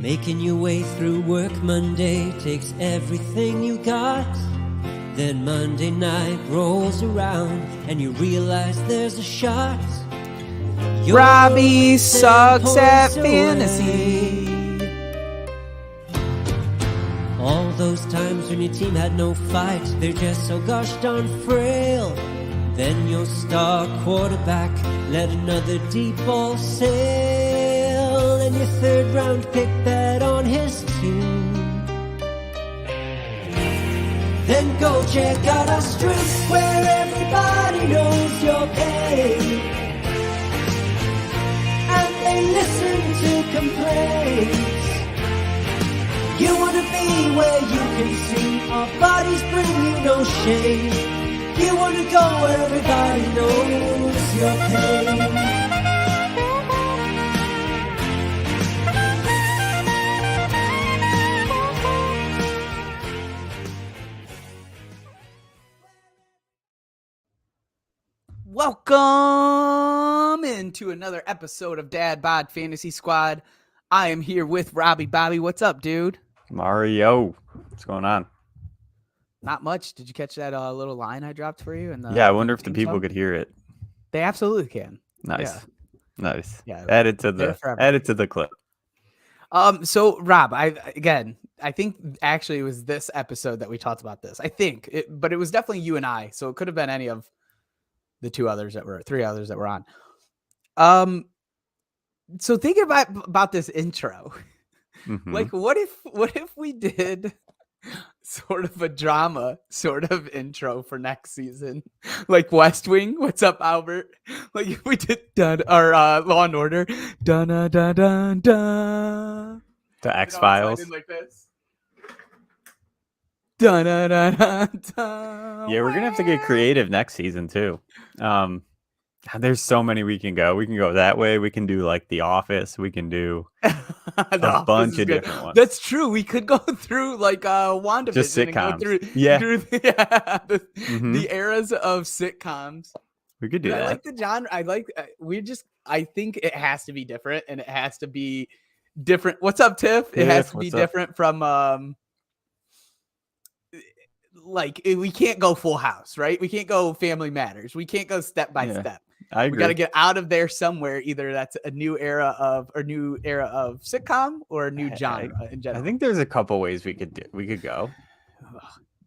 Making your way through work Monday takes everything you got. Then Monday night rolls around and you realize there's a shot. Robbie sucks at fantasy. All those times when your team had no fight, they're just so gosh darn frail. Then your star quarterback let another deep ball sail, and your third round pick bet on his team. Then go check out our streets where everybody knows your pain, and they listen to complaints. You wanna be where you can see our bodies bring you no shame. You wanna go where everybody knows your pain. Welcome into another episode of Dad Bod Fantasy Squad. I am here with Robbie. Bobby, what's up, dude? Mario, what's going on? Not much. Did you catch that little line I dropped for you? Yeah, I wonder if the people could hear it. They absolutely can. Nice, yeah. Nice. Yeah, add it to the clip. So Rob, I think actually it was this episode that we talked about this. I think but it was definitely you and I. So it could have been any of the three others that were on. So thinking about this intro, like what if we did sort of a drama sort of intro for next season, like West Wing? What's up, Albert? Like if we did Law and Order, da da da da da, the X-Files, like this. Da, da, da, da, da. Yeah, we're gonna have to get creative next season too. There's so many we can go. We can go that way. We can do like The Office. We can do a bunch of different ones. That's true. We could go through like WandaVision. Just sitcoms. And go through, yeah. The eras of sitcoms. We could do that. I like the genre. I think it has to be different, and it has to be different. What's up, Tiff? It has to be different from like we can't go Full House, right? We can't go Family Matters. We can't go Step by Step. I agree. We got to get out of there somewhere. Either that's a new era of sitcom or a new genre in general. I think there's a couple ways we could go.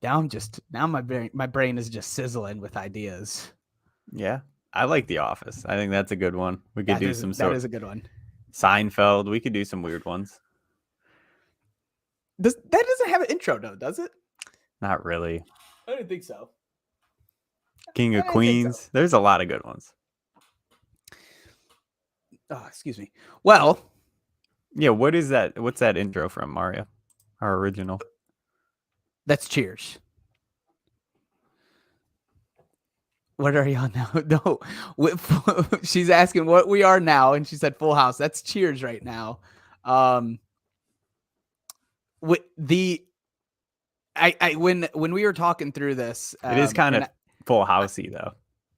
Now my brain is just sizzling with ideas. Yeah, I like The Office. I think that's a good one. We could do some. That is a good one. Seinfeld. We could do some weird ones. That doesn't have an intro though, does it? Not really. I didn't think so. King of Queens. So. There's a lot of good ones. Oh, excuse me. Well, yeah. What is that? What's that intro from, Mario? Our original. That's Cheers. What are you on now? No, she's asking what we are now, and she said Full House. That's Cheers right now. When we were talking through this, it is kind of Full Housey though.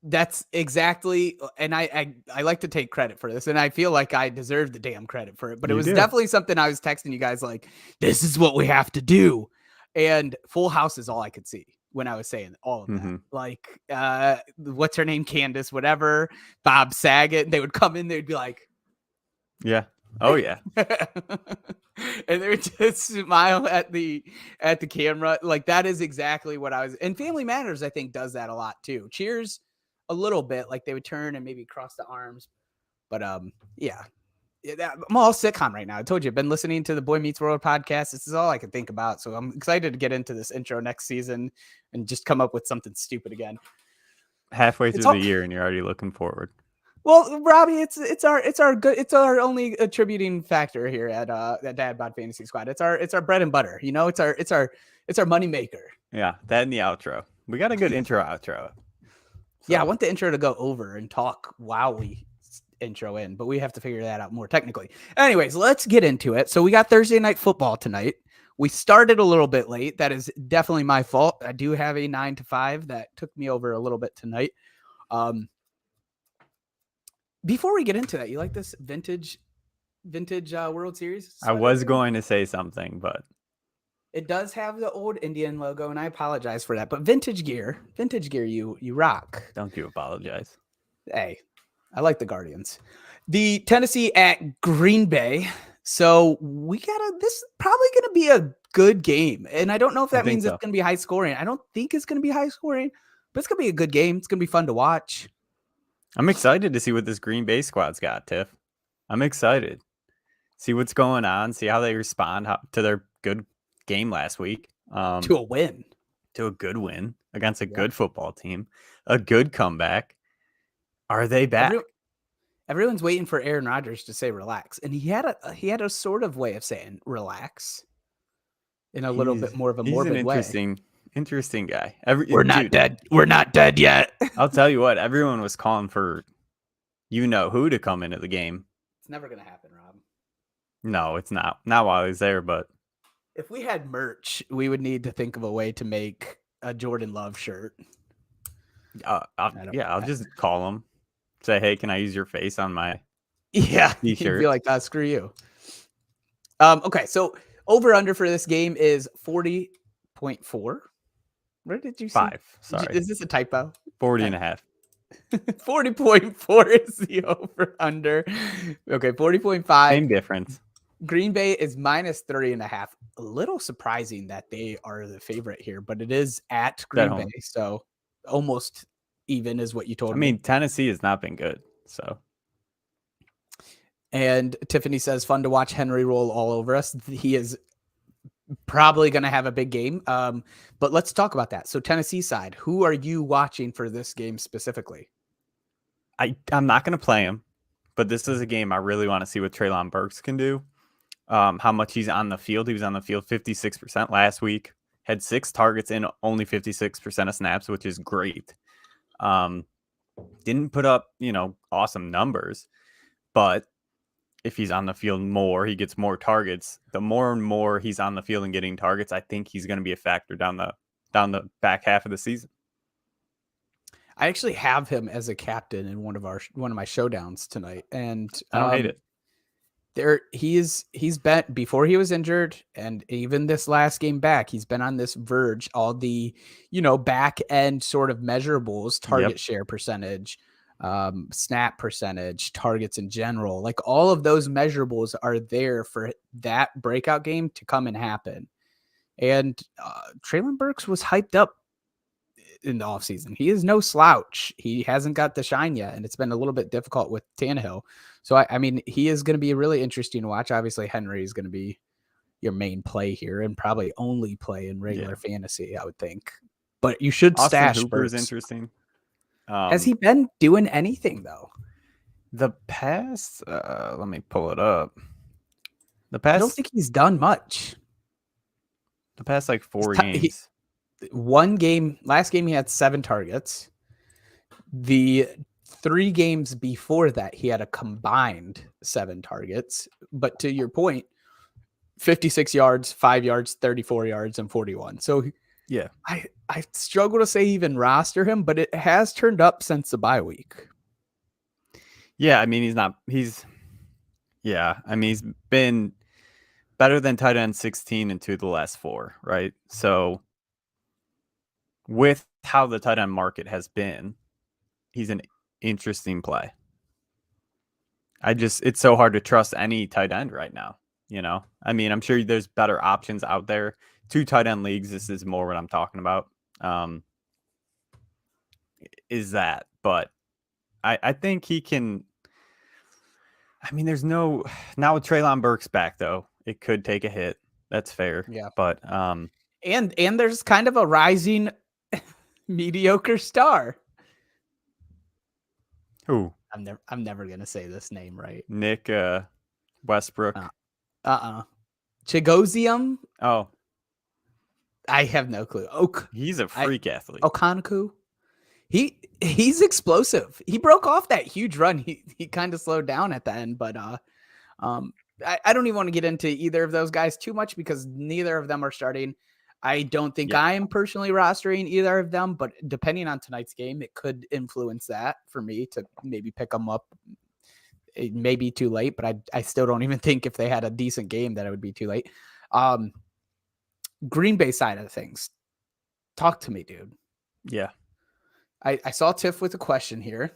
That's exactly, and I like to take credit for this, and I feel like I deserve the damn credit for it. But it was definitely something I was texting you guys like, this is what we have to do, and Full House is all I could see when I was saying all of that. Like, what's her name, Candace, whatever, Bob Saget. They would come in, they'd be like, yeah. Oh yeah. And they would just smile at the camera. Like that is exactly what I was. And Family Matters, I think, does that a lot too. Cheers a little bit, like they would turn and maybe cross the arms. But yeah. I'm all sitcom right now. I told you, I've been listening to the Boy Meets World podcast. This is all I could think about. So I'm excited to get into this intro next season and just come up with something stupid again. Halfway through the year and you're already looking forward. Well, Robbie, it's our only attributing factor here at Dad Bod Fantasy Squad. It's our bread and butter. You know, it's our money maker. Yeah, that and the outro. We got a good intro outro. So. Yeah, I want the intro to go over and talk while we intro in, but we have to figure that out more technically. Anyways, let's get into it. So we got Thursday night football tonight. We started a little bit late. That is definitely my fault. I do have a 9 to 5 that took me over a little bit tonight. Before we get into that, you like this vintage vintage World Series. I was going to say something, but it does have the old Indian logo, and I apologize for that. But vintage gear, you rock. Don't you apologize. Hey, I like the Guardians. The Tennessee at Green Bay. So this is probably going to be a good game. And I don't know if that means it's going to be high scoring. I don't think it's going to be high scoring, but it's going to be a good game. It's going to be fun to watch. I'm excited to see what this Green Bay squad's got, Tiff. I'm excited. See what's going on. See how they respond to their good game last week. To a win. To a good win against a good football team. A good comeback. Are they back? Everyone's waiting for Aaron Rodgers to say relax. And he had a sort of way of saying relax in a little bit more of a morbid way. He's an interesting guy. We're not dead. We're not dead yet. I'll tell you what, everyone was calling for who to come into the game. It's never going to happen, Rob. No, it's not. Not while he's there, but if we had merch, we would need to think of a way to make a Jordan Love shirt. I'll just call him. Say, hey, can I use your face on my t-shirt? You'd be like, screw you. Okay, so over under for this game is 40.4. Where did you see? 5. Sorry. Is this a typo? 40 and a half. 40.4 is the over under. Okay, 40.5. Same difference. Green Bay is -3.5. A little surprising that they are the favorite here, but it is at Green Bay, so almost even is what you told me. I mean, Tennessee has not been good, so. And Tiffany says, fun to watch Henry roll all over us. He is probably going to have a big game. But let's talk about that. So Tennessee side, who are you watching for this game specifically? I'm not going to play him, but this is a game I really want to see what Treylon Burks can do. How much he's on the field. He was on the field 56% last week. Had 6 targets in only 56% of snaps, which is great. Didn't put up, awesome numbers, but if he's on the field more, he gets more targets. The more and more he's on the field and getting targets, I think he's going to be a factor down the back half of the season. I actually have him as a captain in one of my showdowns tonight, and I don't hate it. He's been, before he was injured, and even this last game back, he's been on this verge. All the back end sort of measurables, target share percentage, snap percentage, targets in general, like all of those measurables are there for that breakout game to come and happen. And Treylon Burks was hyped up in the offseason. He is no slouch. He hasn't got the shine yet, and it's been a little bit difficult with Tannehill. So, I mean, he is going to be really interesting to watch. Obviously, Henry is going to be your main play here and probably only play in regular fantasy, I would think. But you should stash Hooper is Burks. interesting. Has he been doing anything, though? The past, let me pull it up. I don't think he's done much. The past, 4 games. One game, last game, he had 7 targets. The 3 games before that, he had a combined 7 targets. But to your point, 56 yards, 5 yards, 34 yards, and 41. So yeah, I struggle to say even roster him, but it has turned up since the bye week. Yeah, I mean, he's been better than tight end 16 in 2 of the last 4, right? So with how the tight end market has been, he's an interesting play. It's so hard to trust any tight end right now. I mean, I'm sure there's better options out there. 2 tight end leagues, this is more what I'm talking about. Is that, but I think he can. I mean, now with Treylon Burks back though, it could take a hit. That's fair. Yeah. But and there's kind of a rising mediocre star. Who? I'm never gonna say this name right. Nick Westbrook. Chigozium. Oh, I have no clue. He's a freak athlete. Okonkwo. He's explosive. He broke off that huge run. He kind of slowed down at the end, but I don't even want to get into either of those guys too much because neither of them are starting. I don't think I am personally rostering either of them, but depending on tonight's game, it could influence that for me to maybe pick them up it may be too late, but I still don't even think if they had a decent game that it would be too late. Green Bay side of things. Talk to me, dude. Yeah. I saw Tiff with a question here.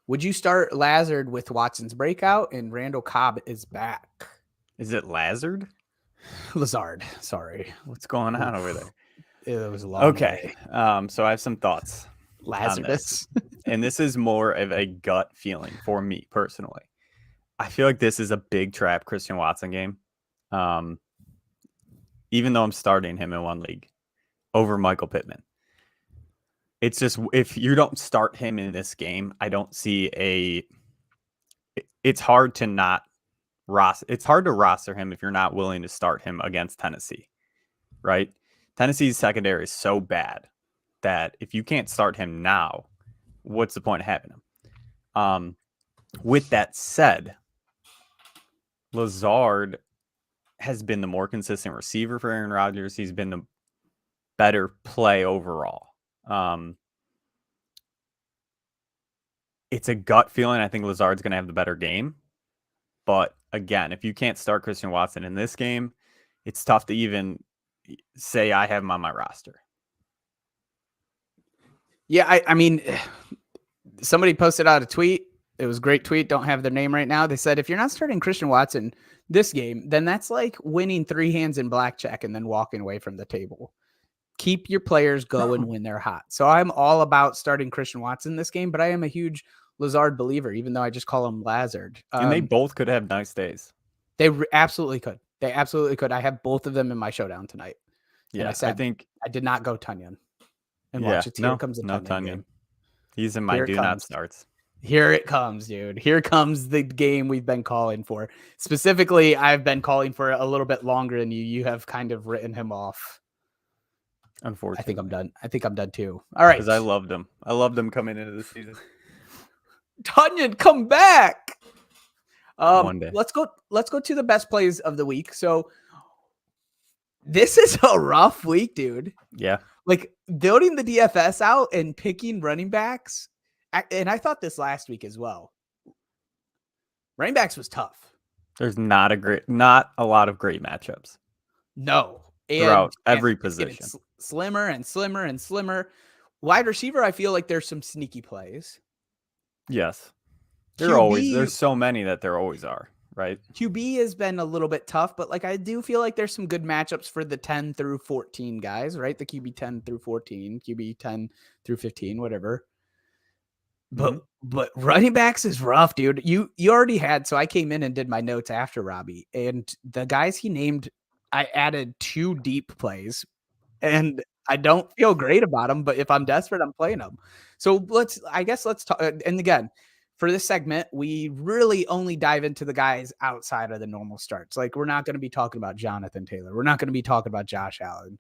Would you start Lazard with Watson's breakout and Randall Cobb is back? Is it Lazard? Lazard, sorry. What's going on over there? It was a long Okay. day. So I have some thoughts. Lazarus. And this is more of a gut feeling for me personally. I feel like this is a big trap Christian Watson game. Even though I'm starting him in one league over Michael Pittman. It's just, if you don't start him in this game, I don't see it's hard to not it's hard to roster him if you're not willing to start him against Tennessee, right? Tennessee's secondary is so bad that if you can't start him now, what's the point of having him? With that said, Lazard has been the more consistent receiver for Aaron Rodgers. He's been the better play overall. It's a gut feeling. I think Lazard's going to have the better game. But again, if you can't start Christian Watson in this game, it's tough to even say I have him on my roster. Yeah, I mean, somebody posted out a tweet. It was a great tweet. Don't have their name right now. They said, if you're not starting Christian Watson this game, then that's like winning 3 hands in blackjack and then walking away from the table. Keep your players going when they're hot. So I'm all about starting Christian Watson this game, but I am a huge Lazard believer, even though I just call him Lazard. And they both could have nice days. They absolutely could. They absolutely could. I have both of them in my showdown tonight. Yeah, I think I did not go Tunyon. And watch it. Here comes the Tunyon game. He's in my do not starts. Here it comes, dude. Here comes the game we've been calling for. Specifically, I've been calling for it a little bit longer than you. You have kind of written him off. Unfortunately. I think I'm done too. All right. Because I loved him. I loved him coming into the season. Tunyon, come back. One day. Let's go to the best plays of the week. So this is a rough week, dude. Yeah. Like building the DFS out and picking running backs. And I thought this last week as well. Running backs was tough. There's not a lot of great matchups. No. Throughout every position. It's slimmer and slimmer and slimmer. Wide receiver, I feel like there's some sneaky plays. Yes. QB, There's so many that there always are, right? QB has been a little bit tough, but like I do feel like there's some good matchups for the 10 through 14 guys, right? The QB 10 through 14, QB 10 through 15, whatever. But running backs is rough, dude. You already had, so I came in and did my notes after Robbie, and the guys he named, I added 2 deep plays, and I don't feel great about them, but if I'm desperate, I'm playing them. So let's talk. And again, for this segment, we really only dive into the guys outside of the normal starts. Like we're not going to be talking about Jonathan Taylor. We're not going to be talking about Josh Allen.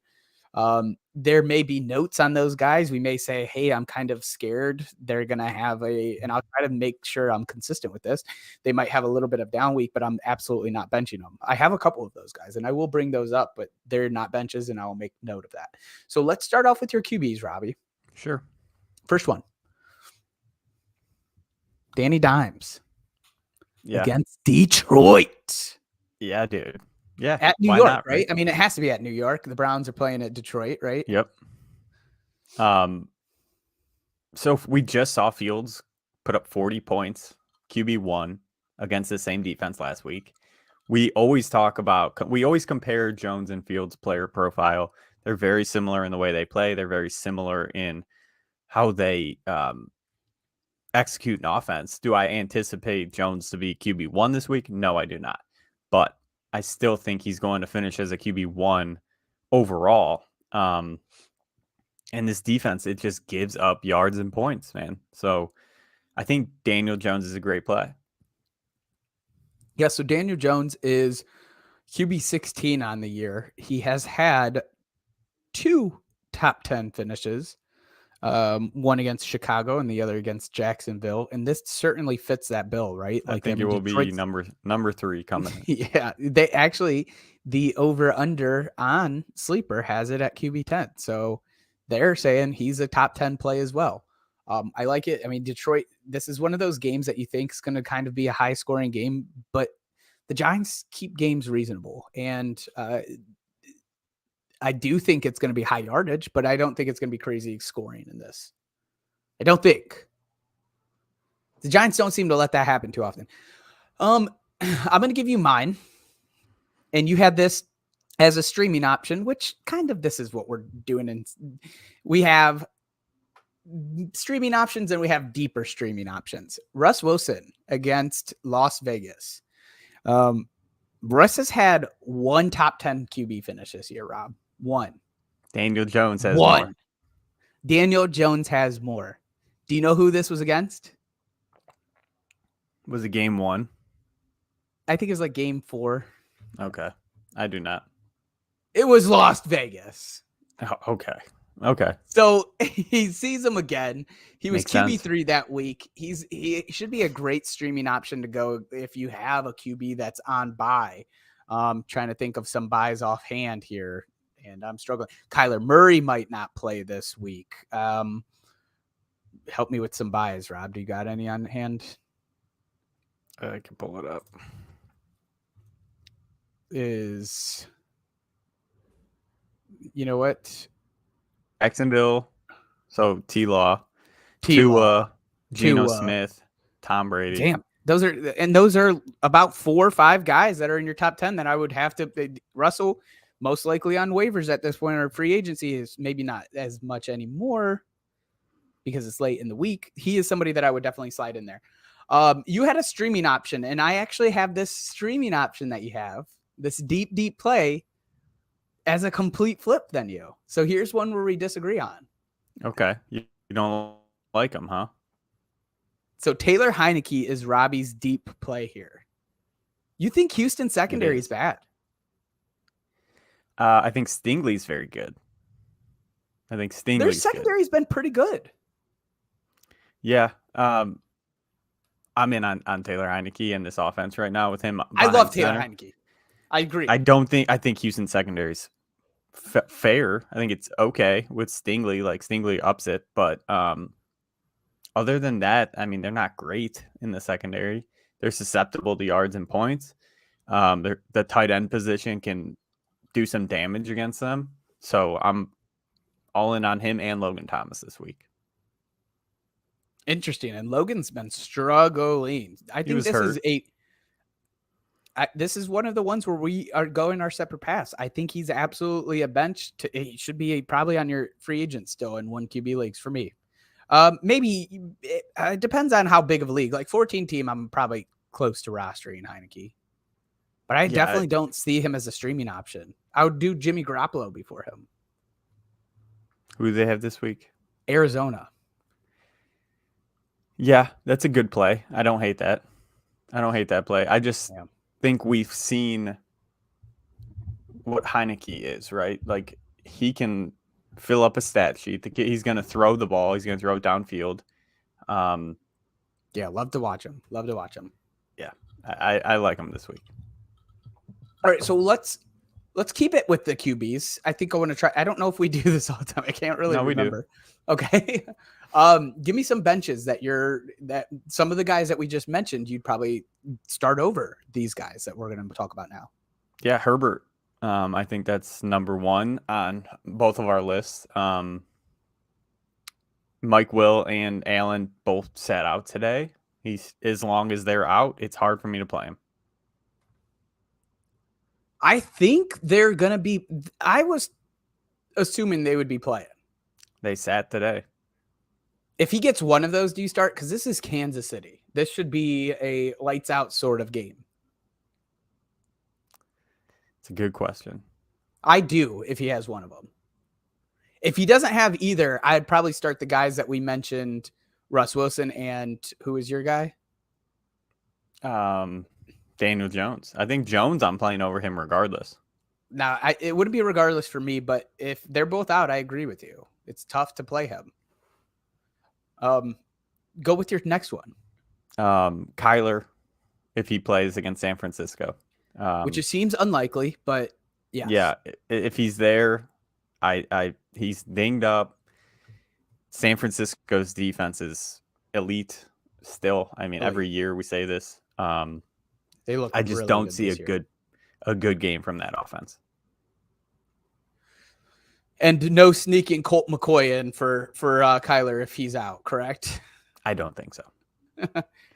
There may be notes on those guys. We may say, hey, I'm kind of scared they're going to have and I'll try to make sure I'm consistent with this. They might have a little bit of down week, but I'm absolutely not benching them. I have a couple of those guys and I will bring those up, but they're not benches and I will make note of that. So let's start off with your QBs, Robbie. Sure. First one. Danny Dimes. Yeah. Against Detroit. Yeah, dude. Yeah. At New York, right? I mean, it has to be at New York. The Browns are playing at Detroit, right? Yep. So we just saw Fields put up 40 points, QB1 against the same defense last week. We always compare Jones and Fields' player profile. They're very similar in the way they play. They're very similar in how they execute an offense. Do I anticipate Jones to be QB1 this week? No, I do not. But I still think he's going to finish as a QB1 overall. And this defense, it just gives up yards and points, man. So I think Daniel Jones is a great play. Yeah, so Daniel Jones is QB 16 on the year. He has had 2 top 10 finishes, one against Chicago and the other against Jacksonville. And this certainly fits that bill, right? I think it will be number 3 coming. Yeah, they actually, the over-under on Sleeper has it at QB 10. So they're saying he's a top 10 play as well. I like it. I mean, Detroit, this is one of those games that you think is going to kind of be a high scoring game, but the Giants keep games reasonable. And I do think it's going to be high yardage, but I don't think it's going to be crazy scoring in this. I don't think. The Giants don't seem to let that happen too often. I'm going to give you mine. And you had this as a streaming option, which kind of this is what we're doing. And we have streaming options and we have deeper streaming options. Russ Wilson against Las Vegas. Russ has had one top 10 QB finish this year, Rob. One. Daniel Jones has more. Daniel Jones has more. Do you know who this was against? Was it game 1? I think it was like game 4. Okay. I do not. It was Las Vegas. Oh, okay. So he sees him again. He was Makes QB3 sense. that week. He should be a great streaming option to go if you have a QB that's on bye. Trying to think of some buys offhand here, and I'm struggling. Kyler Murray might not play this week. Help me with some buys, Rob. Do you got any on hand? I can pull it up. You know what? Jacksonville. So T-Law, Tua, Geno Smith, Tom Brady. Damn. Those are about 4 or 5 guys that are in your top 10 that I would have to. Russell, most likely on waivers at this point, or free agency is maybe not as much anymore because it's late in the week. He is somebody that I would definitely slide in there. You had a streaming option, and I actually have this streaming option that you have, this deep play, as a complete flip than you. So here's one where we disagree on. Okay. You don't like him, huh? So Taylor Heineke is Robbie's deep play here. You think Houston secondary is bad? I think Stingley's very good. Their secondary's been pretty good. Yeah. I'm in on Taylor Heineke in this offense right now with him. I love Taylor Heineke. I agree. I think Houston secondary's fair. I think it's okay with Stingley. Like Stingley ups it, but other than that, I mean, they're not great in the secondary. They're susceptible to yards and points. The tight end position can do some damage against them. So I'm all in on him and Logan Thomas this week. Interesting. And Logan's been struggling. I think this is one of the ones where we are going our separate paths. I think he's absolutely a bench. He should be probably on your free agent still in 1 QB leagues for me. Maybe it depends on how big of a league. Like 14 team, I'm probably close to rostering Heineke. But I definitely don't see him as a streaming option. I would do Jimmy Garoppolo before him. Who do they have this week? Arizona. Yeah, that's a good play. I don't hate that. Play. I just think we've seen what Heineke is, right? Like he can fill up a stat sheet. He's going to throw the ball. He's going to throw it downfield. Love to watch him. Yeah, I like him this week. All right, so let's keep it with the QBs. I think I want to try. I don't know if we do this all the time. I can't really remember. We do. Okay. Give me some benches that some of the guys that we just mentioned, you'd probably start over these guys that we're going to talk about now. Yeah, Herbert. I think that's number 1 on both of our lists. Mike Will and Allen both sat out today. As long as they're out, it's hard for me to play him. I think they're going to be. I was assuming they would be playing. They sat today. If he gets one of those, do you start? Because this is Kansas City. This should be a lights out sort of game. It's a good question. I do if he has one of them. If he doesn't have either, I'd probably start the guys that we mentioned, Russ Wilson and who is your guy? Daniel Jones. I think Jones I'm playing over him regardless. Now, it wouldn't be regardless for me, but if they're both out, I agree with you. It's tough to play him. Go with your next one. Kyler, if he plays against San Francisco. Which it seems unlikely, but yes. Yeah, if he's there, he's dinged up. San Francisco's defense is elite still. I mean, every year we say this. They look. I just really don't good see this year. a good game from that offense. And no sneaking Colt McCoy in for Kyler if he's out, correct? I don't think so.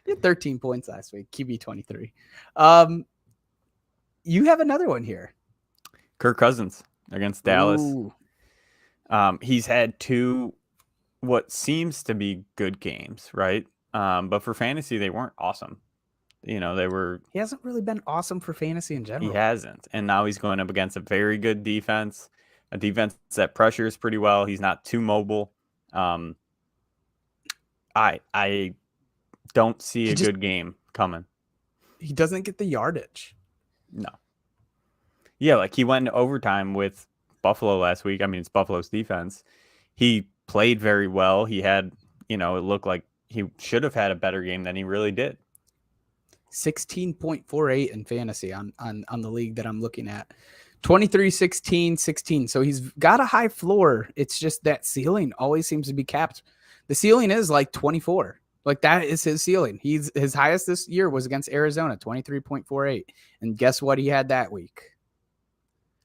He had 13 points last week, QB 23. You have another one here. Kirk Cousins against Dallas. Ooh. He's had 2 what seems to be good games, right? But for fantasy, they weren't awesome. They were. He hasn't really been awesome for fantasy in general. He hasn't, and now he's going up against a very good defense, a defense that pressures pretty well. He's not too mobile. I don't see a good game coming. He doesn't get the yardage. No. Yeah, like he went into overtime with Buffalo last week. I mean, it's Buffalo's defense. He played very well. He had, it looked like he should have had a better game than he really did. 16.48 in fantasy on the league that I'm looking at. 23, 16, 16. So he's got a high floor. It's just that ceiling always seems to be capped. The ceiling is like 24. Like that is his ceiling. His highest this year was against Arizona, 23.48. And guess what he had that week?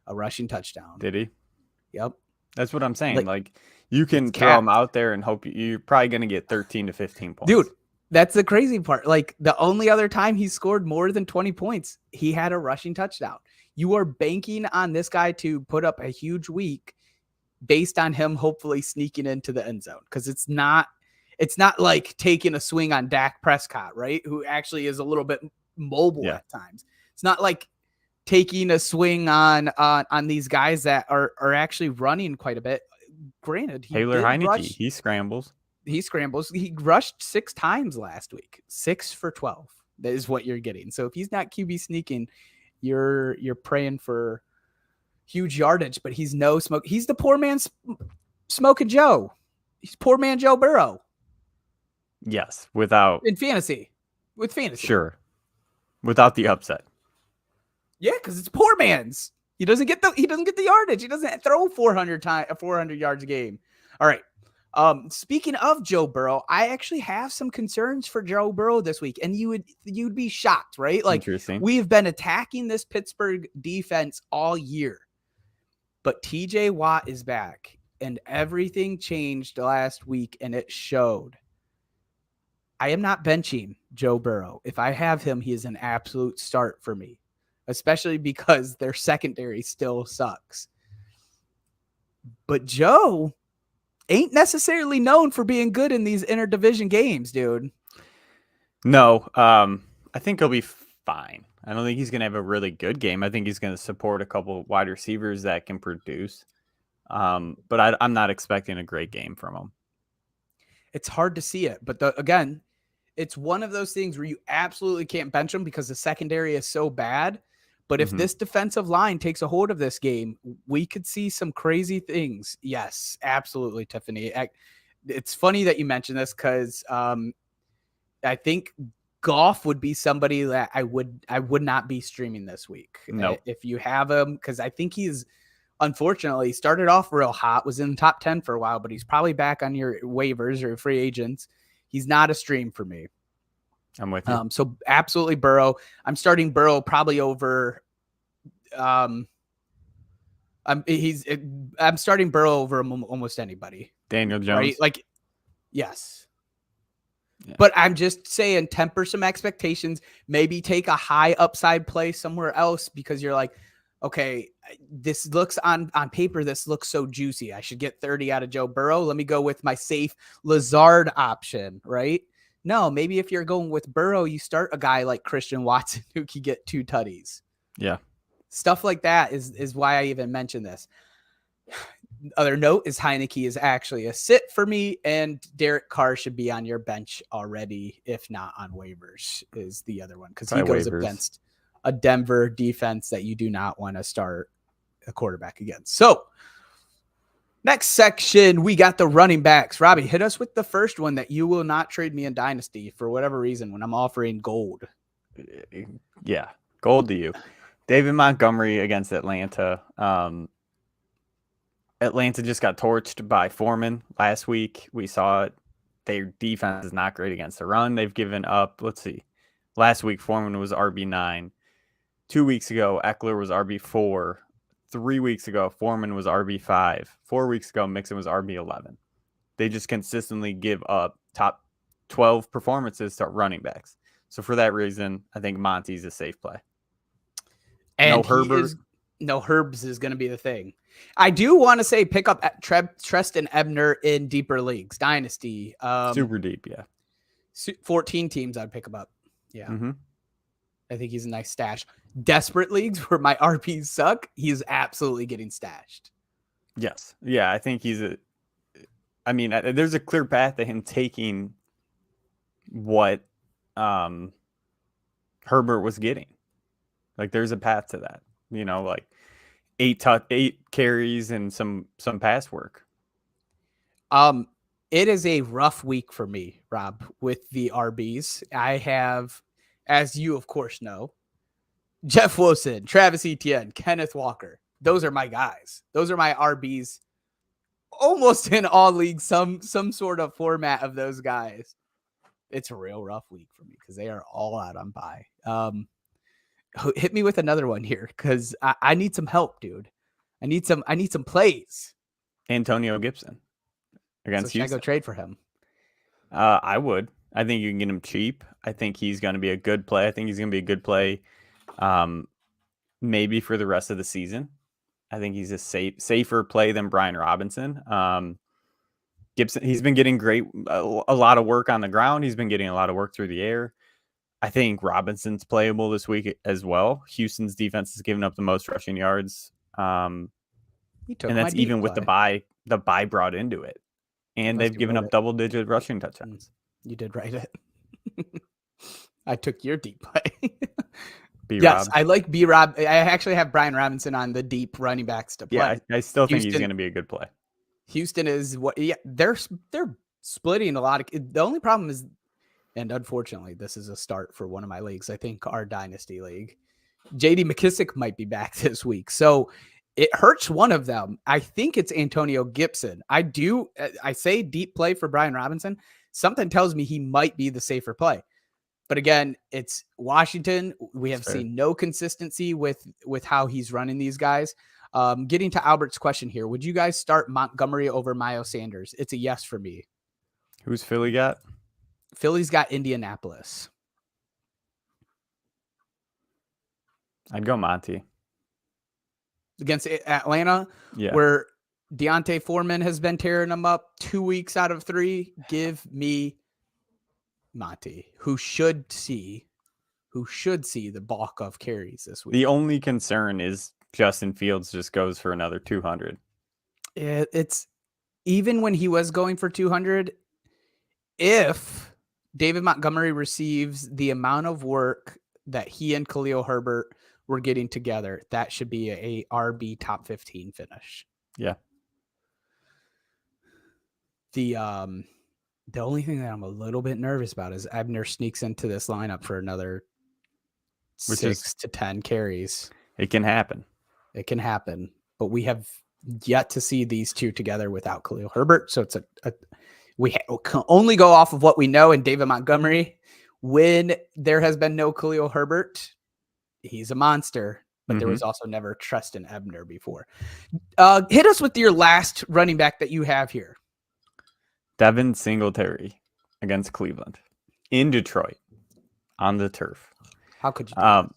A rushing touchdown. Did he? Yep. That's what I'm saying. Like you can throw him out there and hope you're probably going to get 13 to 15 points. Dude, that's the crazy part. Like the only other time he scored more than 20 points, he had a rushing touchdown. You are banking on this guy to put up a huge week based on him hopefully sneaking into the end zone. Because it's not like taking a swing on Dak Prescott, right? Who actually is a little bit mobile at times. It's not like taking a swing on these guys that are actually running quite a bit. Granted, Taylor Heineke, he scrambles. He rushed 6 times last week. 6 for 12. That is what you're getting. So if he's not QB sneaking, you're praying for huge yardage, but he's no smoke. He's the poor man's Smoking Joe. He's poor man Joe Burrow. Yes, with fantasy. Sure. Without the upset. Yeah, because it's poor man's. He doesn't get the yardage. He doesn't throw 400 yards a game. All right. Speaking of Joe Burrow, I actually have some concerns for Joe Burrow this week, and you'd be shocked, right? Like we've been attacking this Pittsburgh defense all year, but TJ Watt is back, and everything changed last week, and it showed. I am not benching Joe Burrow. If I have him, he is an absolute start for me, especially because their secondary still sucks. But Joe ain't necessarily known for being good in these interdivision games, dude. No, I think he'll be fine. I don't think he's going to have a really good game. I think he's going to support a couple of wide receivers that can produce. But I'm not expecting a great game from him. It's hard to see it. But again, it's one of those things where you absolutely can't bench him because the secondary is so bad. But if this defensive line takes a hold of this game, we could see some crazy things. Yes, absolutely, Tiffany. It's funny that you mentioned this because I think Goff would be somebody that I would not be streaming this week. No, if you have him, because I think he's unfortunately started off real hot, was in the top 10 for a while, but he's probably back on your waivers or free agents. He's not a stream for me. I'm with you. So absolutely Burrow. I'm starting Burrow probably over. I'm starting Burrow over almost anybody. Daniel Jones, right? Like, yes. Yeah. But I'm just saying, temper some expectations. Maybe take a high upside play somewhere else because you're like, okay, this looks on paper, this looks so juicy. I should get 30 out of Joe Burrow. Let me go with my safe Lazard option, right? No, maybe if you're going with Burrow, you start a guy like Christian Watson who can get 2 tutties. Yeah. Stuff like that is why I even mentioned this. Other note is Heineke is actually a sit for me, and Derek Carr should be on your bench already, if not on waivers, is the other one. Because he goes against a Denver defense that you do not want to start a quarterback against. So next section, we got the running backs. Robbie, hit us with the first one that you will not trade me in Dynasty for whatever reason when I'm offering gold. Yeah, gold to you. David Montgomery against Atlanta. Atlanta just got torched by Foreman last week. We saw it. Their defense is not great against the run. They've given up, let's see. Last week, Foreman was RB9. 2 weeks ago, Eckler was RB4. 3 weeks ago, Foreman was RB5. 4 weeks ago, Mixon was RB11. They just consistently give up top 12 performances to running backs. So for that reason, I think Monty's a safe play. And no Herbert. No Herbs is going to be the thing. I do want to say pick up Treston Ebner in deeper leagues, Dynasty. Super deep, yeah. 14 teams I'd pick him up. Yeah. Mm-hmm. I think he's a nice stash. Desperate leagues where my RPs suck, he's absolutely getting stashed. Yes. Yeah, I think there's a clear path to him taking what Herbert was getting. Like there's a path to that, like 8 carries and some pass work. It is a rough week for me, Rob, with the RBs. I have, as you of course know, Jeff Wilson, Travis Etienne, Kenneth Walker. Those are my guys. Those are my RBs almost in all leagues, some sort of format of those guys. It's a real rough week for me because they are all out on bye. Hit me with another one here because I need some help, dude. I need some plays. Antonio Gibson against Should I Houston. go trade for him? I would. I think you can get him cheap. I think he's going to be a good play. I think he's going to be a good play maybe for the rest of the season. I think he's a safer play than Brian Robinson. Gibson, he's been getting a lot of work on the ground. He's been getting a lot of work through the air. I think Robinson's playable this week as well. Houston's defense has given up the most rushing yards. And that's even with the bye brought into it. And they've given up double-digit rushing touchdowns. You did write it. I took your deep play. B-Rob. I like B-Rob. I actually have Brian Robinson on the deep running backs to play. Yeah, I still think he's going to be a good play. Houston is they're splitting a lot of. The only problem is, and unfortunately, this is a start for one of my leagues. I think our Dynasty League. J.D. McKissick might be back this week, so it hurts one of them. I think it's Antonio Gibson. I say deep play for Brian Robinson. Something tells me he might be the safer play. But again, it's Washington. We have seen no consistency with how he's running these guys. Getting to Albert's question here, would you guys start Montgomery over Miles Sanders? It's a yes for me. Who's Philly got? Philly's got Indianapolis. I'd go Monty. Against Atlanta, where Deontay Foreman has been tearing them up 2 weeks out of 3. Give me Monty, who should see the bulk of carries this week. The only concern is Justin Fields just goes for another 200. It's even when he was going for 200, if David Montgomery receives the amount of work that he and Khalil Herbert were getting together, that should be a RB top 15 finish. Yeah. The only thing that I'm a little bit nervous about is Ebner sneaks into this lineup for another 6 to 10 carries. It can happen. It can happen, but we have yet to see these two together without Khalil Herbert. So it's we can only go off of what we know. And David Montgomery, when there has been no Khalil Herbert, he's a monster. But there was also never trust in Ebner before. Hit us with your last running back that you have here. Devin Singletary against Cleveland in Detroit on the turf. How could you do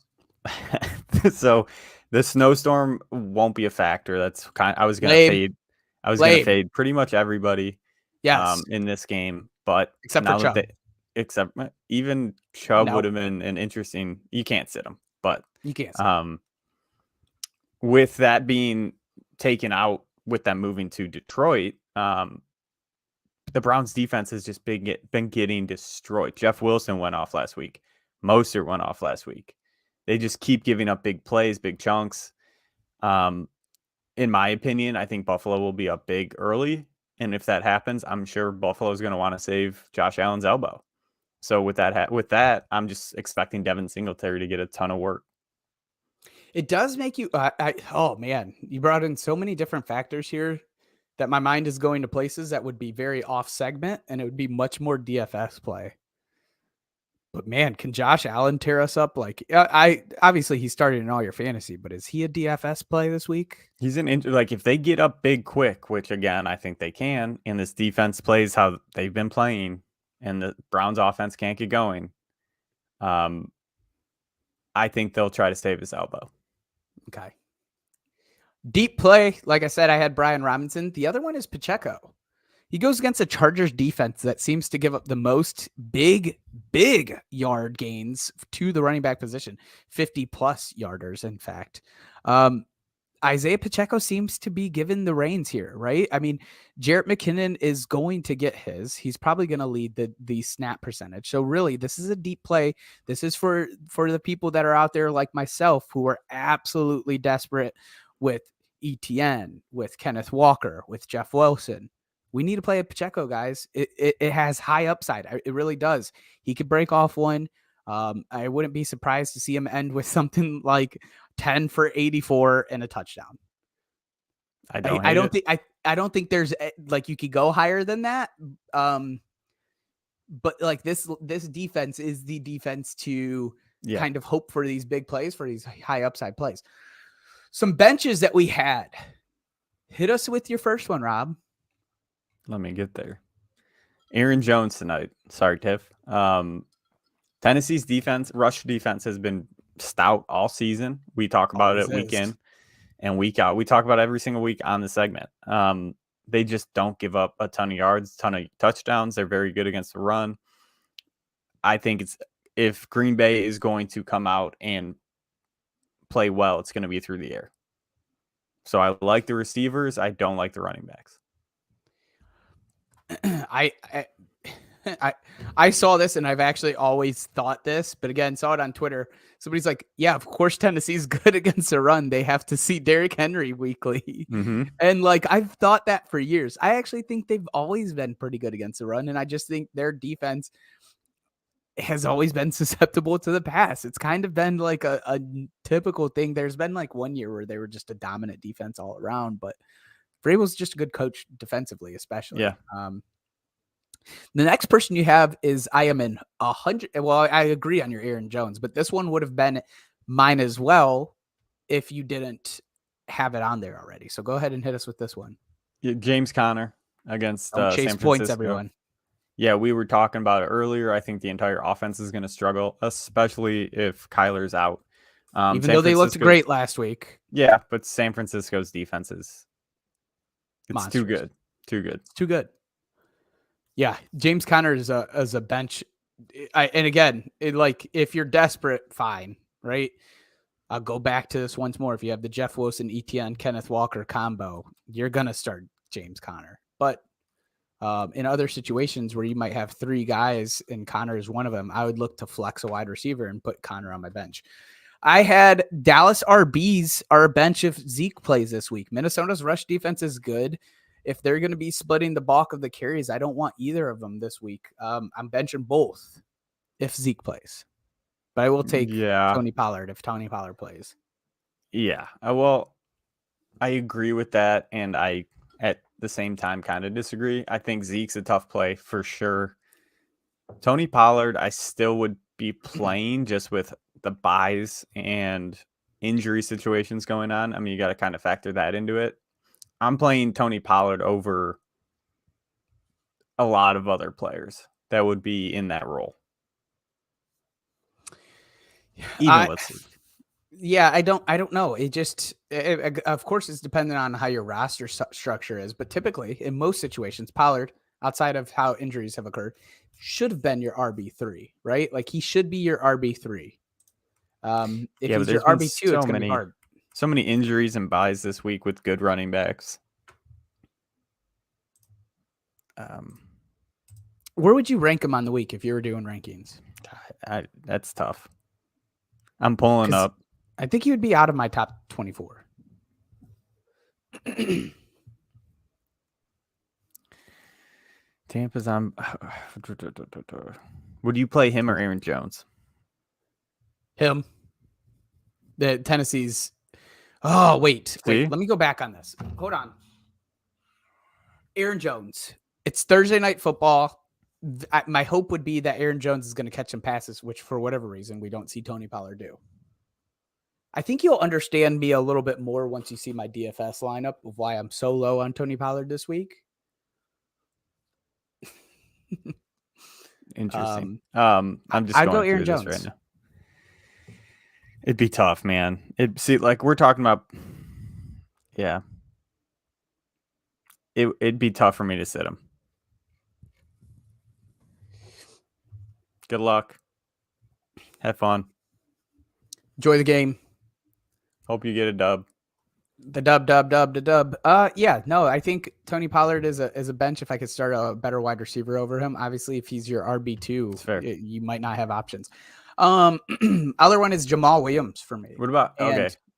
that? So the snowstorm won't be a factor. That's I was going to fade. I was going to fade pretty much everybody in this game, but except for Chubb. Even Chubb would have been an interesting. You can't sit him, but you can't sit him. With that being taken out, with them moving to Detroit, the Browns defense has just been getting destroyed. Jeff Wilson went off last week. Mostert went off last week. They just keep giving up big plays, big chunks. In my opinion, I think Buffalo will be up big early. And if that happens, I'm sure Buffalo's going to want to save Josh Allen's elbow. So with that, I'm just expecting Devin Singletary to get a ton of work. It does make you, oh man, you brought in so many different factors here. that my mind is going to places that would be very off segment, and it would be much more DFS play. But man, can Josh Allen tear us up? Like, I obviously he started in all your fantasy, but is he a DFS play this week? He's like if they get up big quick, which again I think they can, and this defense plays how they've been playing, and the Browns offense can't get going. I think they'll try to save his elbow. Okay. Deep play. Like I said, I had Brian Robinson. The other one is Pacheco. He goes against a Chargers defense that seems to give up the most big yard gains to the running back position, 50+ yarders, in fact. Isaiah Pacheco seems to be given the reins here, right? I mean, Jarrett McKinnon is going to get his. He's probably going to lead the snap percentage. So really, this is a deep play. This is for the people that are out there like myself who are absolutely desperate with ETN, with Kenneth Walker, with Jeff Wilson. We need to play a Pacheco, guys. It has high upside. It really does. He could break off one. I wouldn't be surprised to see him end with something like 10 for 84 and a touchdown. I don't think there's like you could go higher than that. But like this defense is the defense to kind of hope for these big plays, for these high upside plays. Some benches that we had. Hit us with your first one, Rob. Let me get there. Aaron Jones tonight. Sorry, Tiff. Tennessee's rush defense has been stout all season. We talk about it week in and week out. We talk about it every single week on the segment. They just don't give up a ton of yards, ton of touchdowns. They're very good against the run. I think if Green Bay is going to come out and play well, it's going to be through the air. So I like the receivers. I don't like the running backs. I saw this, and I've actually always thought this, but again, saw it on Twitter. Somebody's like, yeah, of course Tennessee's good against the run. They have to see Derrick Henry weekly. Mm-hmm. And like, I've thought that for years. I actually think they've always been pretty good against the run. And I just think their defense has always been susceptible to the pass. It's kind of been like a typical thing. There's been like one year where they were just a dominant defense all around, but Vrabel's just a good coach defensively, especially. Yeah. The next person you have is I am in 100. Well, I agree on your Aaron Jones, but this one would have been mine as well if you didn't have it on there already. So go ahead and hit us with this one. Yeah, James Conner against San Francisco. Points, everyone. Yeah, we were talking about it earlier. I think the entire offense is going to struggle, especially if Kyler's out. Even though they looked great last week. Yeah, but San Francisco's defense is monsters. Too good. It's too good. Yeah, James Conner is a bench. And again, if you're desperate, fine, right? I'll go back to this once more. If you have the Jeff Wilson, ETN, Kenneth Walker combo, you're going to start James Conner. But in other situations where you might have three guys and Conner is one of them, I would look to flex a wide receiver and put Conner on my bench. I had Dallas RBs, our bench if Zeke plays this week. Minnesota's rush defense is good. If they're going to be splitting the bulk of the carries, I don't want either of them this week. I'm benching both if Zeke plays. But I will take Tony Pollard if Tony Pollard plays. Yeah. Well, I agree with that. And I, at the same time, kind of disagree. I think Zeke's a tough play for sure. Tony Pollard, I still would be playing just with the buys and injury situations going on. I mean, you got to kind of factor that into it. I'm playing Tony Pollard over a lot of other players that would be in that role. Yeah, I don't know. It just, of course, it's dependent on how your roster structure is. But typically, in most situations, Pollard, outside of how injuries have occurred, should have been your RB3, right? Like he should be your RB3. If he's your RB2, it's going to be hard. So many injuries and buys this week with good running backs. Where would you rank him on the week if you were doing rankings? That's tough. I'm pulling up. I think he would be out of my top 24. Tampa's on. Would you play him or Aaron Jones? Him. The Tennessee's. Oh, wait. Let me go back on this. Hold on. Aaron Jones. It's Thursday night football. My hope would be that Aaron Jones is going to catch some passes, which for whatever reason we don't see Tony Pollard do. I think you'll understand me a little bit more once you see my DFS lineup of why I'm so low on Tony Pollard this week. Interesting. I'm just I'd going go through Aaron this Jones right now. It'd be tough, man. Like we're talking about, yeah. It'd be tough for me to sit him. Good luck. Have fun. Enjoy the game. Hope you get a dub. The dub. Yeah, no, I think Tony Pollard is a bench. If I could start a better wide receiver over him, obviously, if he's your RB2, you might not have options. Other one is Jamal Williams for me. What about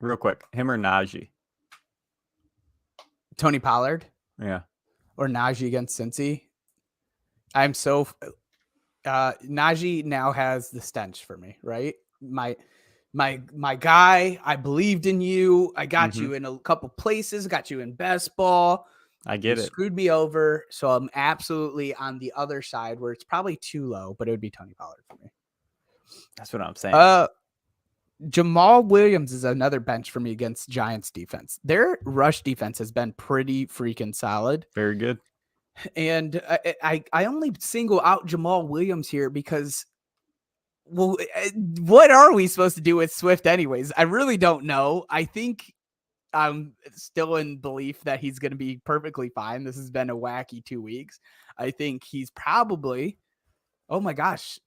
real quick, him or Najee? Tony Pollard, yeah, or Najee against Cincy. I'm so Najee now has the stench for me, right? My guy, I believed in you. I got you in a couple places, got you in best ball. I get it. Screwed me over. So I'm absolutely on the other side where it's probably too low, but it would be Tony Pollard for me. That's what I'm saying. Jamal Williams is another bench for me against Giants defense. Their rush defense has been pretty freaking solid. Very good. And I only single out Jamal Williams here because, well, what are we supposed to do with Swift anyways? I really don't know. I think I'm still in belief that he's going to be perfectly fine. This has been a wacky 2 weeks. I think he's probably, oh my gosh,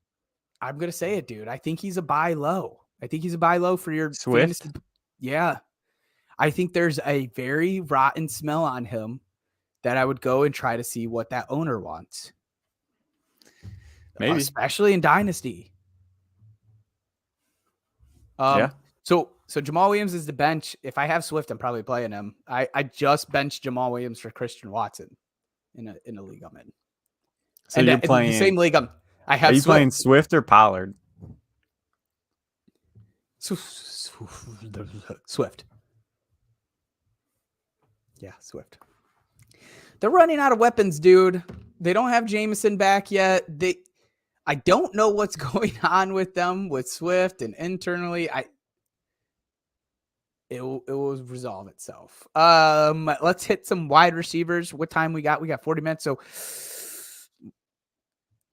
I'm going to say it, dude. I think he's a buy low. I think he's a buy low for your Swift. Fantasy. Yeah. I think there's a very rotten smell on him that I would go and try to see what that owner wants. Maybe. Especially in Dynasty. Yeah. So Jamal Williams is the bench. If I have Swift, I'm probably playing him. I just benched Jamal Williams for Christian Watson in a league I'm in. So you're playing the same league I have. Are you playing Swift or Pollard? Swift. Yeah, Swift. They're running out of weapons, dude. They don't have Jameson back yet. I don't know what's going on with them, with Swift and internally. It will resolve itself. Let's hit some wide receivers. What time we got? We got 40 minutes. So you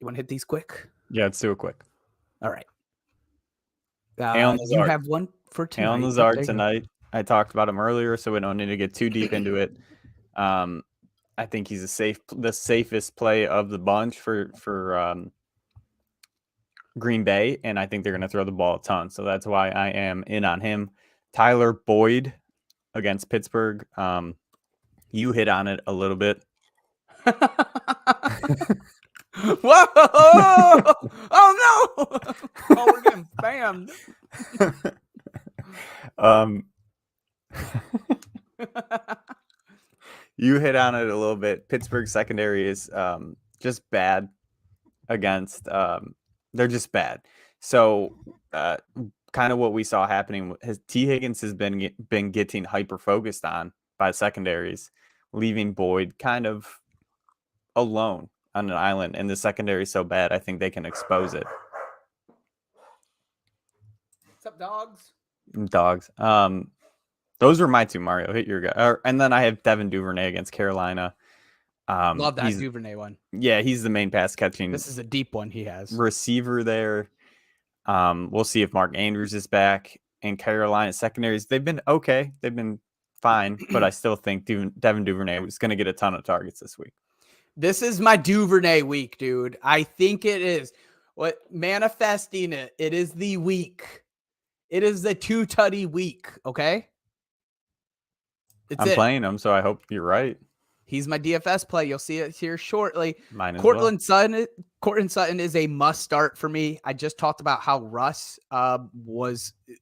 want to hit these quick? Yeah, let's do it quick. All right. You have one for tonight. Alan Lazard tonight. I talked about him earlier, so we don't need to get too deep into it. I think he's the safest play of the bunch for Green Bay, and I think they're going to throw the ball a ton. So that's why I am in on him. Tyler Boyd against Pittsburgh. You hit on it a little bit. Whoa! Oh no! Oh, we're getting spammed. You hit on it a little bit. Pittsburgh secondary is just bad against. They're just bad. So kind of what we saw happening. T. Higgins has been getting hyper focused on by secondaries, leaving Boyd kind of alone on an island, and the secondary is so bad, I think they can expose it. What's up, dogs? Dogs. Those were my two. Mario, hit your guy. And then I have Devin Duvernay against Carolina. Love that Duvernay one. Yeah, he's the main pass catching. This is a deep one he has. Receiver there. We'll see if Mark Andrews is back. And Carolina secondaries, they've been okay. They've been fine, but I still think Devin Duvernay is going to get a ton of targets this week. This is my Duvernay week, dude. I think it is. Manifesting it. It is the week. It is the two-tutty week, okay? I'm playing him, so I hope you're right. He's my DFS play. You'll see it here shortly. Mine as Courtland Sutton is a must start for me. I just talked about how Russ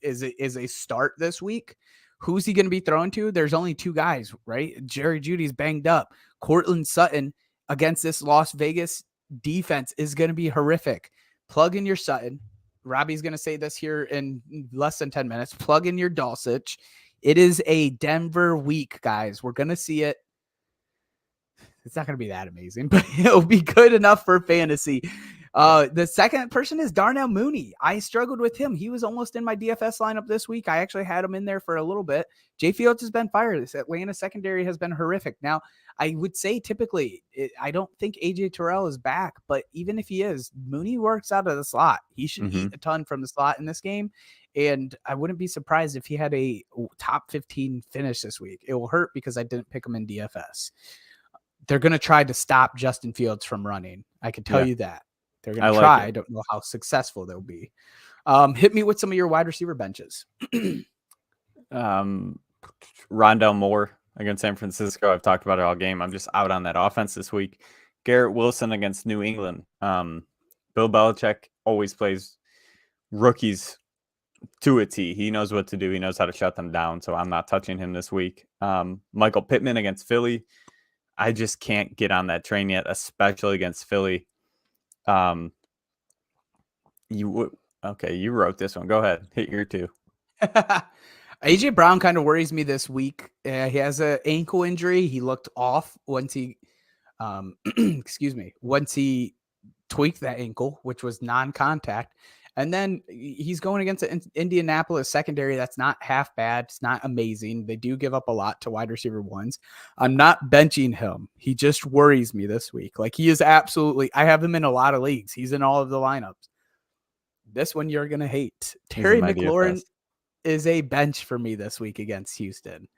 is a start this week. Who's he going to be throwing to? There's only two guys, right? Jerry Jeudy's banged up. Courtland Sutton against this Las Vegas defense is going to be horrific. Plug in your Sutton. Robbie's going to say this here in less than 10 minutes. Plug in your Dulcich. It is a Denver week, guys. We're going to see it. It's not going to be that amazing, but it'll be good enough for fantasy. The second person is Darnell Mooney. I struggled with him. He was almost in my DFS lineup this week. I actually had him in there for a little bit. Jay Fields has been fired. This Atlanta secondary has been horrific. Now, I would say typically, I don't think AJ Terrell is back, but even if he is, Mooney works out of the slot. He should eat a ton from the slot in this game. And I wouldn't be surprised if he had a top 15 finish this week. It will hurt because I didn't pick him in DFS. They're going to try to stop Justin Fields from running. I can tell you that. They're going to try. I don't know how successful they'll be. Hit me with some of your wide receiver benches. Rondell Moore against San Francisco. I've talked about it all game. I'm just out on that offense this week. Garrett Wilson against New England. Bill Belichick always plays rookies to a T. He knows what to do. He knows how to shut them down. So I'm not touching him this week. Michael Pittman against Philly. I just can't get on that train yet, especially against Philly. You wrote this one. Go ahead. Hit your two. AJ Brown kind of worries me this week. He has an ankle injury. He looked off once he, once he tweaked that ankle, which was non-contact. And then he's going against the Indianapolis secondary. That's not half bad. It's not amazing. They do give up a lot to wide receiver ones. I'm not benching him. He just worries me this week. Like he is absolutely, I have him in a lot of leagues. He's in all of the lineups. This one you're going to hate. Terry McLaurin is a bench for me this week against Houston.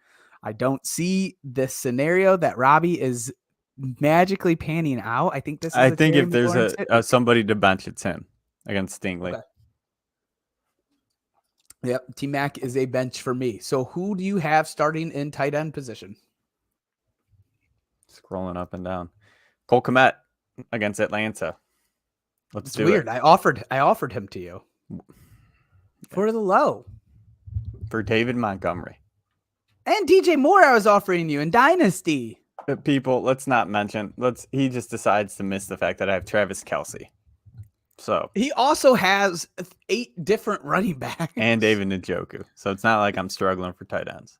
I don't see this scenario that Robbie is magically panning out. I think this is if there's a somebody to bench, it's him against Stingley. Okay. Yep, T-Mac is a bench for me. So who do you have starting in tight end position? Scrolling up and down. Cole Kmet against Atlanta. Let's do weird. it. I offered him to you for the low. For David Montgomery. And DJ Moore I was offering you in Dynasty. But people, let's not mention. He just decides to miss the fact that I have Travis Kelce. So he also has 8 different running backs and David Njoku. So it's not like I'm struggling for tight ends.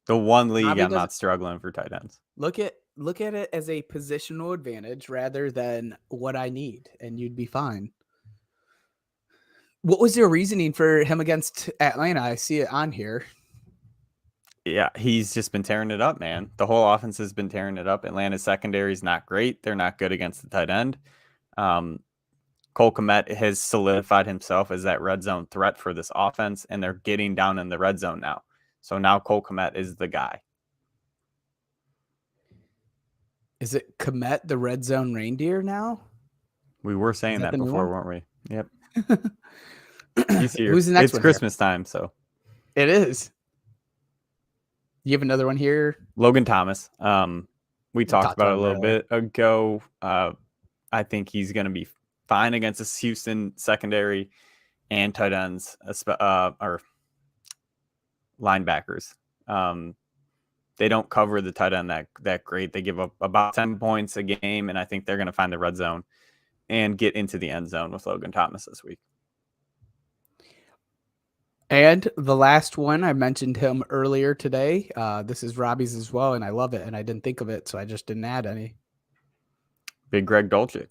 The one league I'm not struggling for tight ends. Look at it as a positional advantage rather than what I need, and you'd be fine. What was your reasoning for him against Atlanta? I see it on here. Yeah, he's just been tearing it up, man. The whole offense has been tearing it up. Atlanta's secondary is not great. They're not good against the tight end. Cole Kmet has solidified himself as that red zone threat for this offense, and they're getting down in the red zone now. So now Cole Kmet is the guy. Is it Kmet the red zone reindeer now? We were saying that before, weren't we? Yep. He's here. Who's the next one? It's Christmas time, so. It is. You have another one here? Logan Thomas. We talked about it a little bit ago. I think he's going to be fine against this Houston secondary and tight ends or linebackers. They don't cover the tight end that great. They give up about 10 points a game, and I think they're going to find the red zone and get into the end zone with Logan Thomas this week. And the last one, I mentioned him earlier today. This is Robbie's as well, and I love it, and I didn't think of it, so I just didn't add any. Big Greg Dulcich.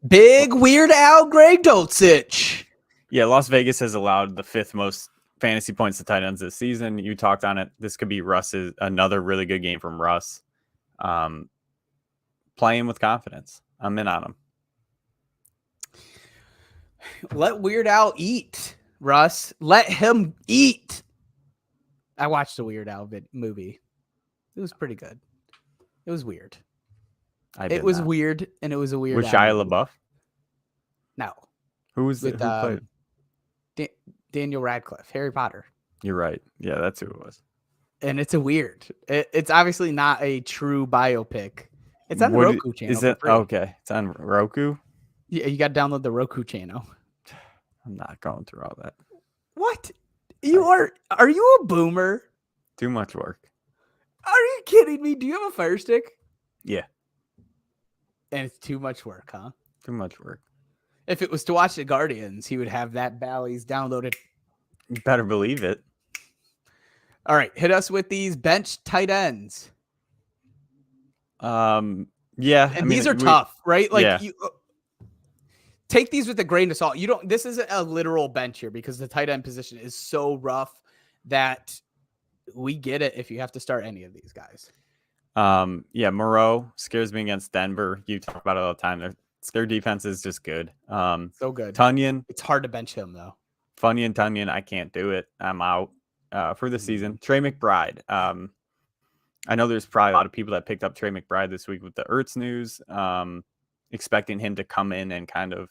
Big Weird Al Greg Dulcich. Yeah, Las Vegas has allowed the 5th most fantasy points to tight ends this season. You talked on it. This could be another really good game from Russ. Playing with confidence. I'm in on him. Let Weird Al eat, Russ. Let him eat. I watched the Weird Al movie. It was pretty good. It was weird. It was weird, and it was a weird. Was Shia LaBeouf? No. Who played? Daniel Radcliffe, Harry Potter. You're right. Yeah, that's who it was. And it's a weird. It's obviously not a true biopic. It's on the Roku channel. Is it okay? It's on Roku. Yeah, you got to download the Roku channel. I'm not going through all that. What? Are you a boomer? Too much work. Are you kidding me? Do you have a Fire Stick? Yeah. And it's too much work, huh? Too much work. If it was to watch the Guardians, he would have that Bally's downloaded. You better believe it. All right, hit us with these bench tight ends. Yeah, And these are tough, right? Like yeah. you take these with a grain of salt. This isn't a literal bench here because the tight end position is so rough that we get it if you have to start any of these guys. Yeah, Moreau scares me against Denver. You talk about it all the time. Their defense is just good. So good. Tunyon. It's hard to bench him though. Funny and Tunyon, I can't do it. I'm out for the season. Trey McBride. I know there's probably a lot of people that picked up Trey McBride this week with the Ertz news, expecting him to come in and kind of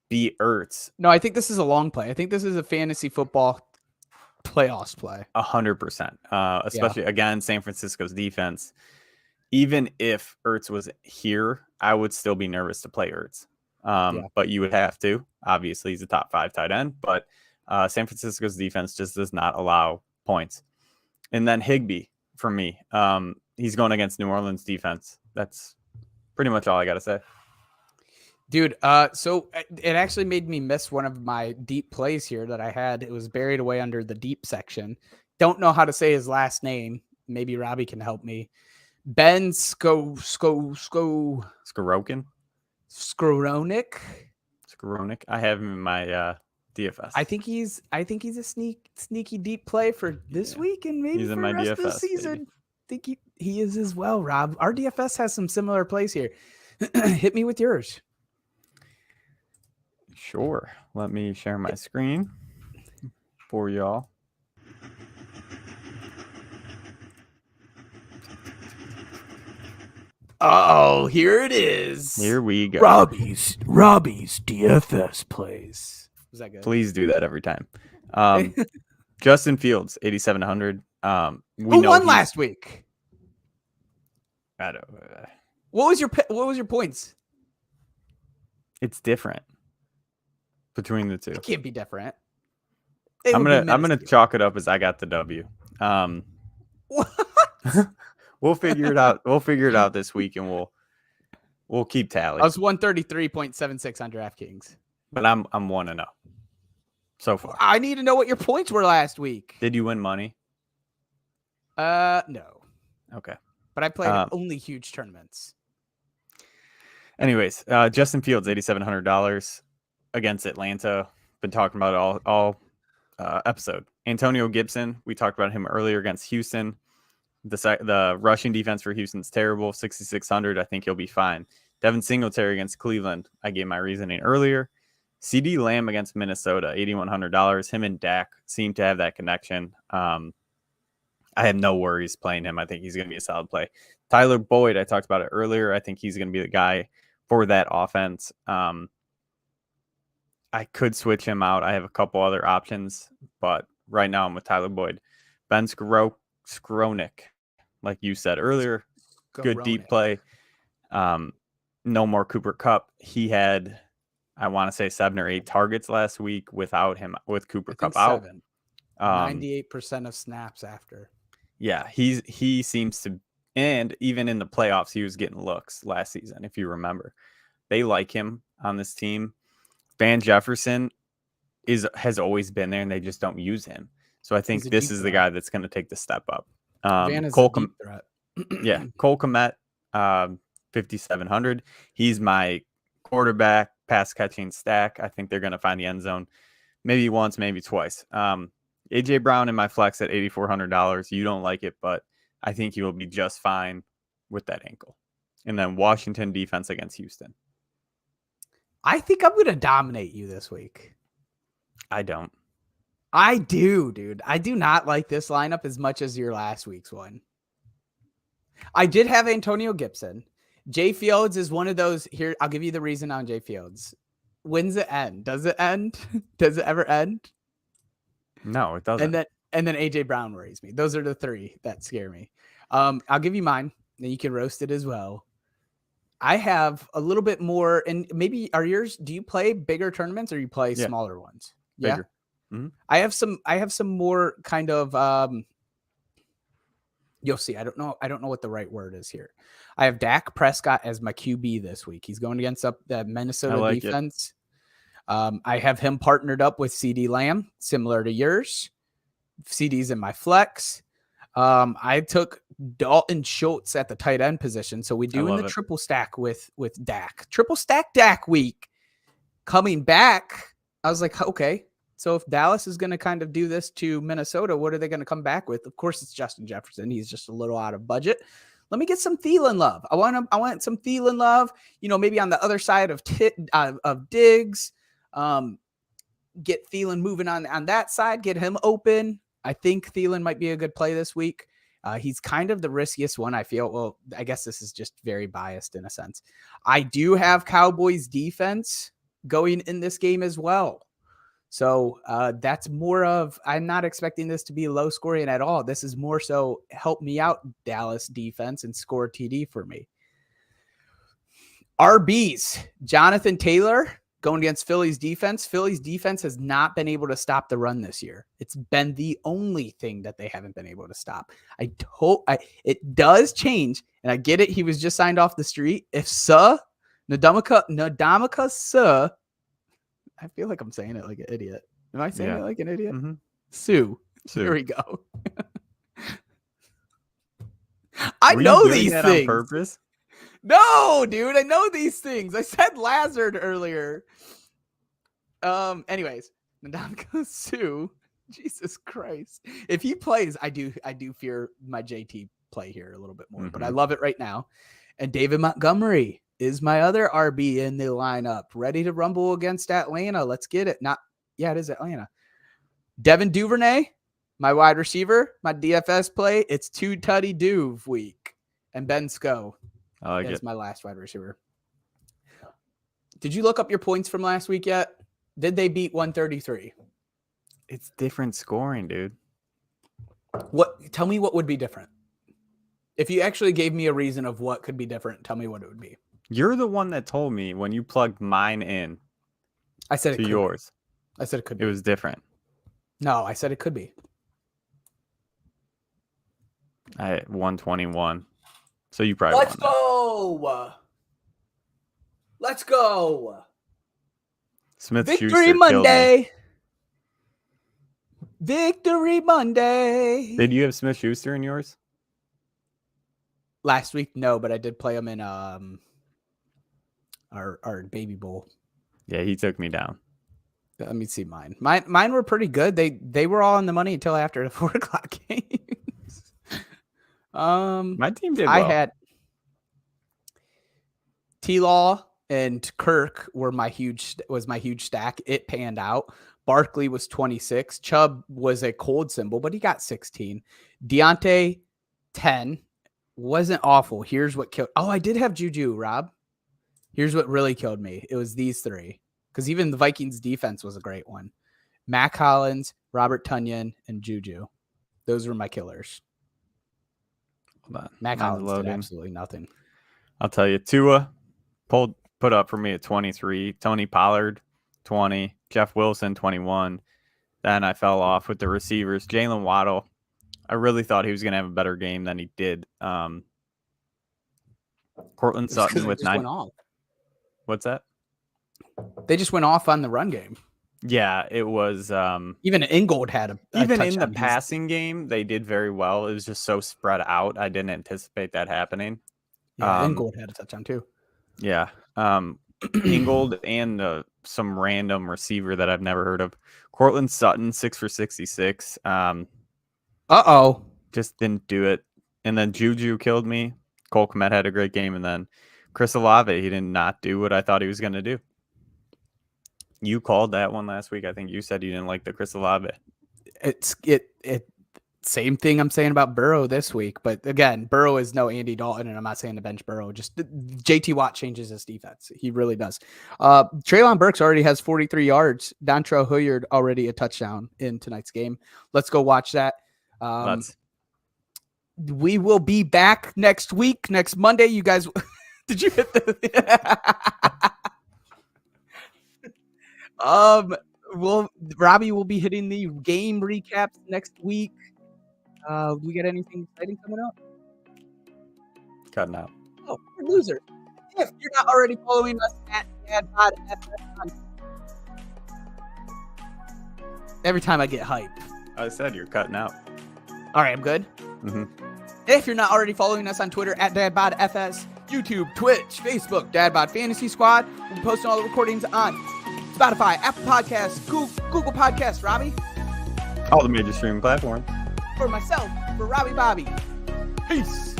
be Ertz. No, I think this is a long play. I think this is a fantasy football playoffs play. 100%. Especially again, San Francisco's defense. Even if Ertz was here, I would still be nervous to play Ertz. But you would have to. Obviously, he's a top 5 tight end, but San Francisco's defense just does not allow points. And then Higbee for me. He's going against New Orleans defense. That's pretty much all I got to say. Dude, so it actually made me miss one of my deep plays here that I had. It was buried away under the deep section. Don't know how to say his last name. Maybe Robbie can help me. Ben Skorokin? Skoronik. I have him in my DFS. I think he's a sneaky deep play for this week and maybe he's for in the my rest DFS, of the season. I think he is as well, Rob. Our DFS has some similar plays here. Hit me with yours. Sure. Let me share my screen for y'all. Oh, here it is. Here we go. Robbie's DFS plays. Was that good? Please do that every time. Justin Fields, 8,700. Who won last week? I don't. What was your points? It's different between the two. It can't be different. I'm gonna chalk it up as I got the W. What? We'll figure it out. We'll figure it out this week, and we'll keep tally. I was 133.76 on DraftKings, but I'm 1-0 so far. I need to know what your points were last week. Did you win money? No. Okay. But I played only huge tournaments. Anyways, Justin Fields, $8,700 against Atlanta. Been talking about it all episode. Antonio Gibson, we talked about him earlier against Houston. The rushing defense for Houston's terrible, 6,600. I think he'll be fine. Devin Singletary against Cleveland. I gave my reasoning earlier. CD Lamb against Minnesota, $8,100. Him and Dak seem to have that connection. I have no worries playing him. I think he's going to be a solid play. Tyler Boyd, I talked about it earlier. I think he's going to be the guy for that offense. I could switch him out. I have a couple other options, but right now I'm with Tyler Boyd. Ben Skoronik, like you said earlier, good deep play. No more Cooper Kupp. He had, I want to say 7 or 8 targets last week with Cooper Kupp out. 98% of snaps after. Yeah, he seems to, and even in the playoffs, he was getting looks last season, if you remember. They like him on this team. Van Jefferson has always been there, and they just don't use him. So I think this is the guy that's going to take the step up. Van is a deep threat. Yeah, Cole Kmet, 5,700. He's my quarterback pass catching stack. I think they're going to find the end zone maybe once, maybe twice. AJ Brown in my flex at $8,400. You don't like it, but I think he will be just fine with that ankle. And then Washington defense against Houston. I think I'm going to dominate you this week. I don't. I do, dude. I do not like this lineup as much as your last week's one. I did have Antonio Gibson. Jay Fields is one of those. Here, I'll give you the reason on Jay Fields. When's it end? Does it end? Does it ever end? No, it doesn't. And then AJ Brown worries me. Those are the 3 that scare me. I'll give you mine, and you can roast it as well. I have a little bit more, and maybe are yours? Do you play bigger tournaments or you play smaller ones? Bigger. Yeah. Mm-hmm. I have some more kind of you'll see. I don't know what the right word is here. I have Dak Prescott as my QB this week. He's going against the Minnesota defense. I have him partnered up with CD Lamb, similar to yours. CD's in my flex. I took Dalton Schultz at the tight end position. So we do in the it. triple stack with Dak. Triple stack Dak week coming back. I was like, okay. So if Dallas is going to kind of do this to Minnesota, what are they going to come back with? Of course, it's Justin Jefferson. He's just a little out of budget. Let me get some Thielen love. I want some Thielen love. Maybe on the other side of Diggs. Get Thielen moving on that side. Get him open. I think Thielen might be a good play this week. He's kind of the riskiest one, I feel. Well, I guess this is just very biased in a sense. I do have Cowboys defense going in this game as well. So that's more of, I'm not expecting this to be low scoring at all. This is more so help me out, Dallas defense, and score a TD for me. RBs, Jonathan Taylor going against Philly's defense. Philly's defense has not been able to stop the run this year. It's been the only thing that they haven't been able to stop. It does change, and I get it. He was just signed off the street. If Ndamukong Suh, I feel like I'm saying it like an idiot. Am I saying it like an idiot? Mm-hmm. Sue. Here we go. I Were know you doing these that things. on purpose? No, dude, I know these things. I said Lazard earlier. Anyways, Ndamukong Suh. Jesus Christ. If he plays, I do fear my JT play here a little bit more, but I love it right now. And David Montgomery is my other RB in the lineup, ready to rumble against Atlanta. Let's get it. It is Atlanta. Devin Duvernay, my wide receiver, my DFS play. It's 2 Tutty Duve week. And Ben Sko. That's my last wide receiver. Did you look up your points from last week yet? Did they beat 133? It's different scoring, dude. Tell me what would be different. If you actually gave me a reason of what could be different, tell me what it would be. You're the one that told me when you plugged mine in. I said it to yours. I said it could be. It was different. No, I said it could be. I had 121. So you probably Let's go. Let's go. Victory Monday. Victory Monday. Did you have Smith-Schuster in yours? Last week, no, but I did play him in our baby bowl. Yeah, he took me down. Let me see mine. Mine were pretty good. They were all on the money until after the 4:00 games. My team did well. I had T-Law and Kirk was my huge stack. It panned out. Barkley was 26. Chubb was a cold symbol, but he got 16. Deontay 10. Wasn't awful. Here's what killed. Oh, I did have Juju, Rob. Here's what really killed me. It was these three. Because even the Vikings defense was a great one. Mac Hollins, Robert Tonyan, and Juju. Those were my killers. Mac Hollins did absolutely nothing. I'll tell you, Tua put up for me at 23. Tony Pollard, 20. Jeff Wilson, 21. Then I fell off with the receivers. Jalen Waddle, I really thought he was going to have a better game than he did. Cortland Sutton with 9. What's that? They just went off on the run game. Yeah, it was. Even Ingold had a even in the passing game, they did very well. It was just so spread out. I didn't anticipate that happening. Yeah, Ingold had a touchdown too. Yeah. Ingold and some random receiver that I've never heard of. Cortland Sutton, 6 for 66. Just didn't do it. And then Juju killed me. Cole Kmet had a great game. And then Chris Olave, he did not do what I thought he was going to do. You called that one last week. I think you said you didn't like the Chris Olave. Same thing I'm saying about Burrow this week. But again, Burrow is no Andy Dalton, and I'm not saying to bench Burrow. Just JT Watt changes his defense. He really does. Treylon Burks already has 43 yards. Dontrell Hilliard already a touchdown in tonight's game. Let's go watch that. We will be back next week, next Monday. You guys, did you hit the... Robbie will be hitting the game recaps next week. We got anything exciting coming up? Cutting out. Oh, we're losers. If you're not already following us at AdPodFS. Every time I get hype. I said you're cutting out. All right, I'm good. Mm-hmm. If you're not already following us on Twitter at DadBodFS, YouTube, Twitch, Facebook, DadBod Fantasy Squad, we'll be posting all the recordings on Spotify, Apple Podcasts, Google Podcasts. Robbie? All the major streaming platforms. For myself, for Robbie Bobby. Peace.